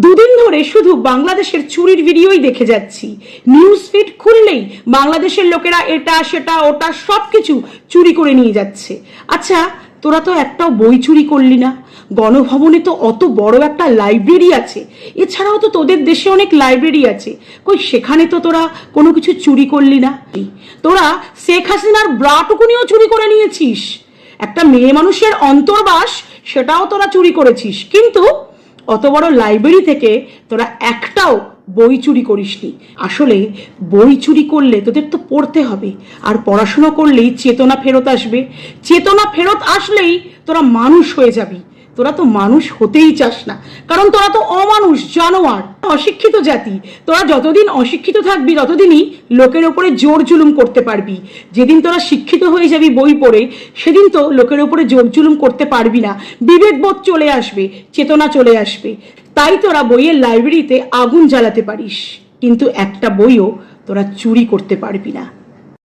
দুদিন ধরে শুধু বাংলাদেশের চুরির ভিডিওই দেখে যাচ্ছি। নিউজ ফিড খুললেই বাংলাদেশের লোকেরা এটা সেটা ওটা সবকিছু চুরি করে নিয়ে যাচ্ছে। আচ্ছা, তোরা তো একটাও বই চুরি করলি না। গণভবনে তো অত বড় একটা লাইব্রেরি আছে, এছাড়াও তো তোদের দেশে অনেক লাইব্রেরি আছে, কই সেখানে তো তোরা কোনো কিছু চুরি করলি না। তোরা শেখ হাসিনার ব্রাটুকুনিও চুরি করে নিয়েছিস। একটা মেয়ে মানুষের অন্তর্বাস সেটাও তোরা চুরি করেছিস, কিন্তু অত বড় লাইব্রেরি থেকে তোরা একটাও বই চুরি করিসনি। আসলে বই চুরি করলে তোদের তো পড়তে হবে, আর পড়াশোনা করলেই চেতনা ফেরত আসবে। চেতনা ফেরত আসলেই তোরা মানুষ হয়ে যাবি। তোরা তো মানুষ হতেই চাস না, কারণ তোরা তো অমানুষ, জানোয়ার, অশিক্ষিত জাতি। তোরা যতদিন অশিক্ষিত থাকবি ততদিনই লোকের ওপরে জোর জুলুম করতে পারবি। যেদিন তোরা শিক্ষিত হয়ে যাবি বই পড়ে, সেদিন তো লোকের ওপরে জোর জুলুম করতে পারবি না। বিবেকবোধ চলে আসবে, চেতনা চলে আসবে। তাই তোরা বইয়ের লাইব্রেরিতে আগুন জ্বালাতে পারিস, কিন্তু একটা বইও তোরা চুরি করতে পারবি না।